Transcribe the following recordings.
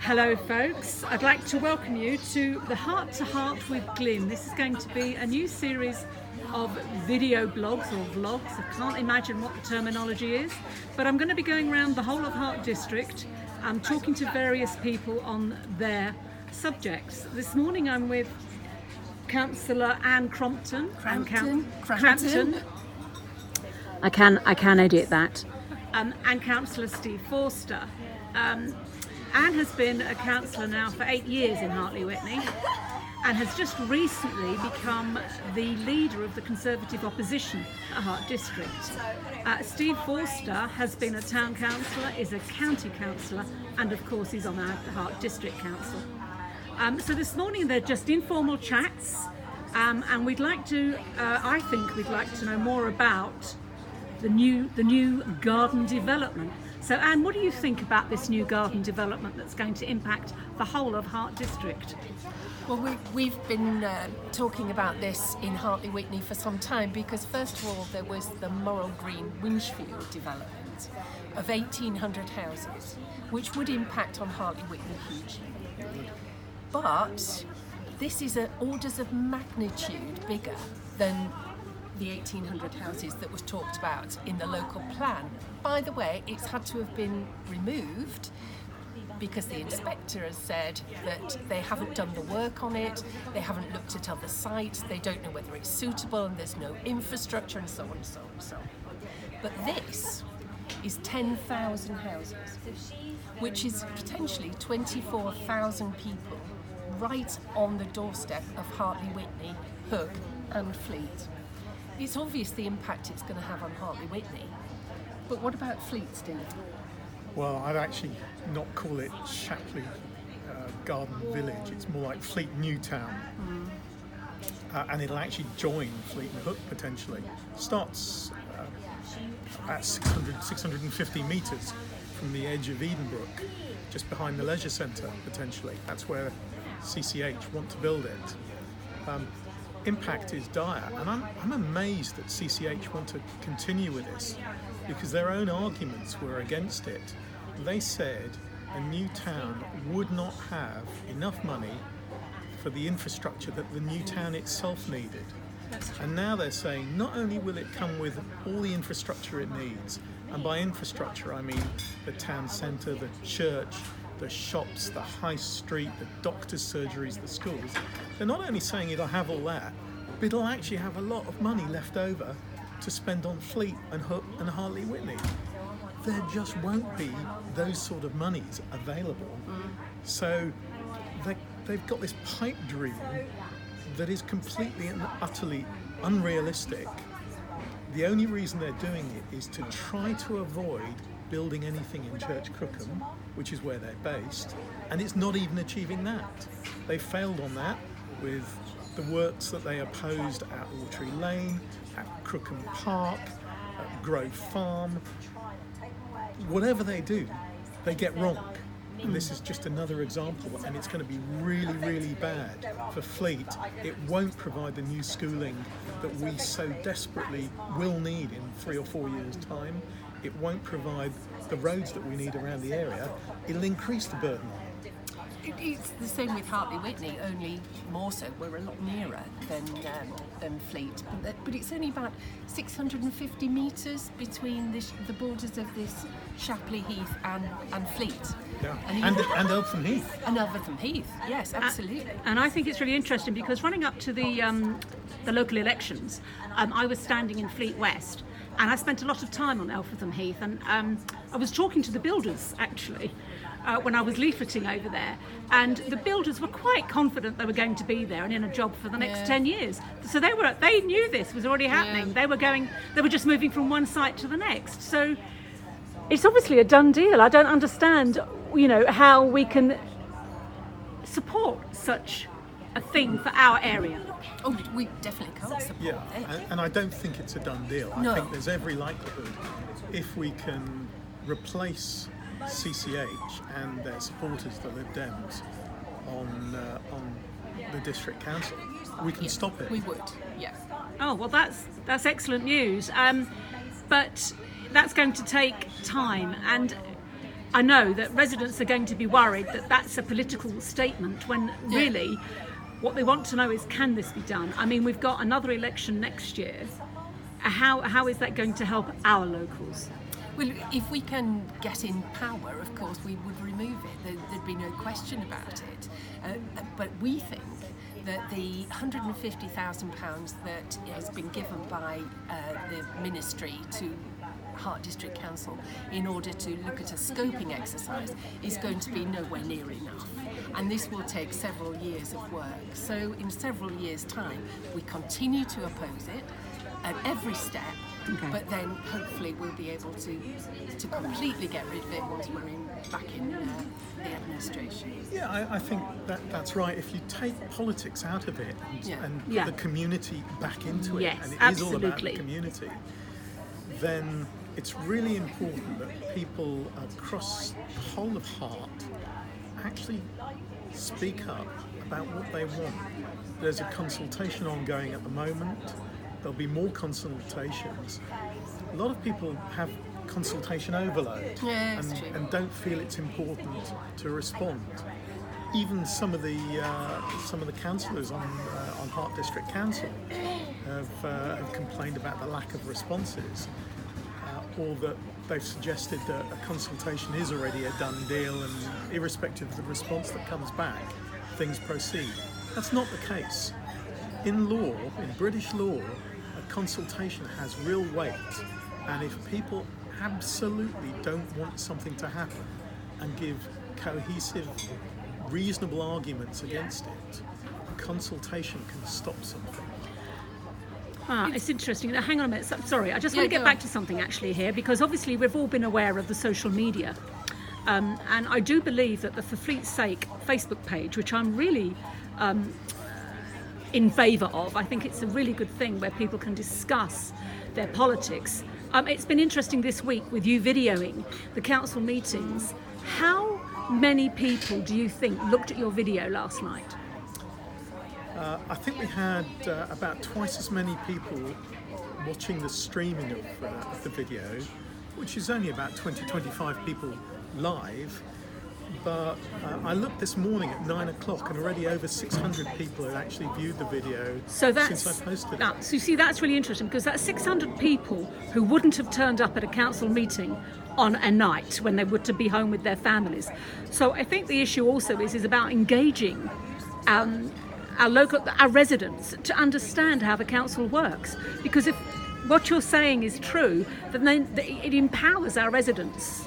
Hello folks, I'd like to welcome you to the Heart to Heart with Glyn. This is going to be a new series of video blogs or vlogs. I can't imagine what the terminology is, but I'm going to be going around the whole of Hart district and talking to various people on their subjects. This morning I'm with Councillor Crampton. Crampton. I can edit that. And Councillor Steve Forster. Anne has been a councillor now for 8 years in Hartley Wintney and has just recently become the leader of the Conservative opposition at Hart District. Steve Forster has been a town councillor, is a county councillor, and of course he's on our Hart District Council. So this morning they're just informal chats, and we'd like to, I think we'd like to know more about the new garden development. So Anne, what do you think about this new garden development that's going to impact the whole of Hart District? Well, we've been talking about this in Hartley Wintney for some time because first of all there was the Moral Green Winchfield development of 1,800 houses which would impact on Hartley Wintney hugely. But this is orders of magnitude bigger than the 1,800 houses that was talked about in the local plan. By the way, it's had to have been removed because the inspector has said that they haven't done the work on it, they haven't looked at other sites, they don't know whether it's suitable and there's no infrastructure and so on and so on and so on. But this is 10,000 houses, which is potentially 24,000 people right on the doorstep of Hartley Wintney, Hook and Fleet. It's obvious the impact it's going to have on Hartley Wintney. But what about Fleet, Steve? Well, I'd actually not call it Shapley Garden Village. It's more like Fleet Newtown. And it'll actually join Fleet and Hook potentially. Starts at 650 metres from the edge of Edenbrook, just behind the leisure centre potentially. That's where CCH want to build it. Impact is dire, and I'm amazed that CCH want to continue with this because their own arguments were against it. They said a new town would not have enough money for the infrastructure that the new town itself needed. And now they're saying not only will it come with all the infrastructure it needs, and by infrastructure I mean the town centre, the church, the shops, the high street, the doctors' surgeries, the schools. They're not only saying it'll have all that, but it'll actually have a lot of money left over to spend on Fleet and Hook and Hartley Wintney. There just won't be those sort of monies available. So they've got this pipe dream that is completely and utterly unrealistic. The only reason they're doing it is to try to avoid building anything in Church Crookham, which is where they're based, and it's not even achieving that. They failed on that with the works that they opposed at Watery Lane, at Crookham Park, at Grove Farm. Whatever they do, they get wrong. And this is just another example, and it's going to be really, really bad for Fleet. It won't provide the new schooling that we so desperately will need in 3 or 4 years' time. It won't provide the roads that we need around the area. It'll increase the burden. It's the same with Hartley Wintney, only more so. We're a lot nearer than Fleet, but it's only about 650 metres between the borders of this Shapley Heath and Fleet. Yeah, and Eltham Heath. And Eltham Heath, yes, absolutely. And I think it's really interesting because running up to the local elections, I was standing in Fleet West, and I spent a lot of time on Eltham Heath, and I was talking to the builders actually when I was leafleting over there, and the builders were quite confident they were going to be there and in a job for the next 10 years. So they knew this was already happening. They were just moving from one site to the next. So it's obviously a done deal. I don't understand, how we can support such a thing for our area. Oh, we definitely can't support it. And I don't think it's a done deal. No. I think there's every likelihood if we can replace CCH and their supporters, the Lib Dems, on the district council, we can stop it. We would, yeah. Oh well, that's excellent news. But that's going to take time, and I know that residents are going to be worried that that's a political statement when really what they want to know is, can this be done? I mean, we've got another election next year. How is that going to help our locals? Well, if we can get in power, of course, we would remove it. There'd be no question about it. But we think that the £150,000 that has been given by the Ministry to Hart District Council in order to look at a scoping exercise is going to be nowhere near enough. And this will take several years of work. So in several years' time, we continue to oppose it at every step, but then hopefully we'll be able to completely get rid of it once we're back in the administration. Yeah, I think that's right. If you take politics out of it and put the community back into it, and it is all about the community, then it's really important that people across the whole of Hart actually speak up about what they want. There's a consultation ongoing at the moment. There'll be more consultations. A lot of people have consultation overload and don't feel it's important to respond. Even some of the councillors on Hart District Council have complained about the lack of responses, or that they've suggested that a consultation is already a done deal, and irrespective of the response that comes back, things proceed. That's not the case. In law, in British law, a consultation has real weight, and if people absolutely don't want something to happen and give cohesive, reasonable arguments against it, a consultation can stop something. It's interesting. Now, hang on a minute. Sorry, I just want to get back to something actually here, because obviously we've all been aware of the social media. And I do believe that the For Fleet's Sake Facebook page, which I'm really in favour of, I think it's a really good thing where people can discuss their politics. It's been interesting this week with you videoing the council meetings. How many people do you think looked at your video last night? I think we had about twice as many people watching the streaming of the video, which is only about 20-25 people live. But I looked this morning at 9 o'clock and already over 600 people had actually viewed the video since I posted it. So you see, that's really interesting, because that's 600 people who wouldn't have turned up at a council meeting on a night when they were to be home with their families. So I think the issue also is about engaging our residents to understand how the council works, because if what you're saying is true, then it empowers our residents.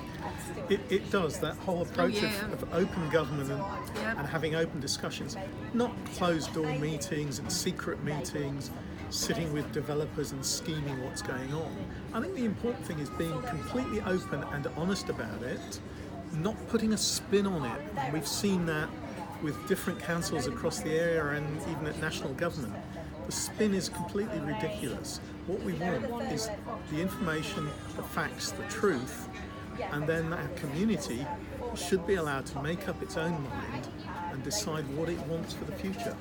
It does, that whole approach of open government and having open discussions, not closed door meetings and secret meetings, sitting with developers and scheming what's going on. I think the important thing is being completely open and honest about it, not putting a spin on it. And we've seen that with different councils across the area and even at national government. The spin is completely ridiculous. What we want is the information, the facts, the truth, and then our community should be allowed to make up its own mind and decide what it wants for the future.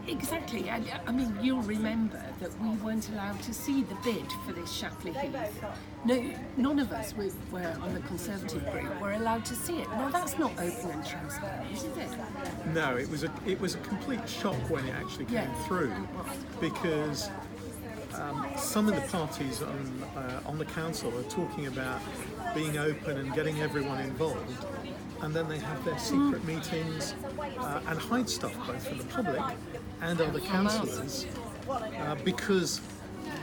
Exactly. I mean, you'll remember that we weren't allowed to see the bid for this Shapley Heath. No, none of us were on the Conservative group were allowed to see it. Well, that's not open and transparent, is it? No, it was a complete shock when it actually came through, because some of the parties on the council are talking about being open and getting everyone involved, and then they have their secret meetings and hide stuff both from the public and other councillors because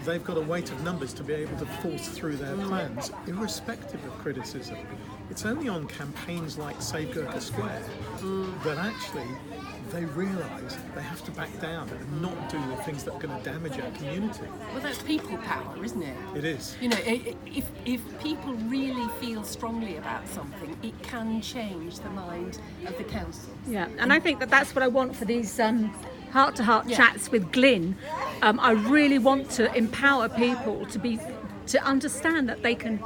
they've got a weight of numbers to be able to force through their plans, irrespective of criticism. It's only on campaigns like Save Gurkha Square that actually they realise they have to back down and not do the things that are going to damage our community. Well, that's people power, isn't it? It is. You know, if people really feel strongly about something, it can change the mind of the council. Yeah, and I think that's what I want for these heart-to-heart chats with Glyn. I really want to empower people to understand that they can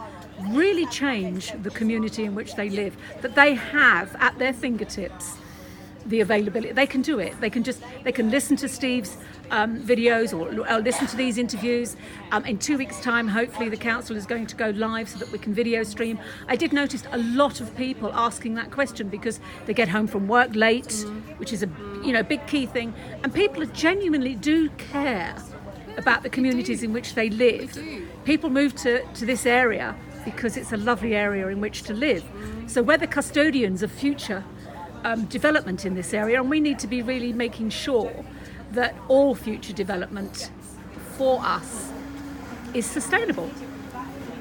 really change the community in which they live, that they have at their fingertips the availability. They can do it. They can listen to Steve's videos or listen to these interviews. In 2 weeks' time, hopefully the council is going to go live so that we can video stream. I did notice a lot of people asking that question because they get home from work late, which is a big key thing, and people genuinely do care about the communities in which they live. People move to this area because it's a lovely area in which to live. So we're the custodians of future development in this area, and we need to be really making sure that all future development for us is sustainable.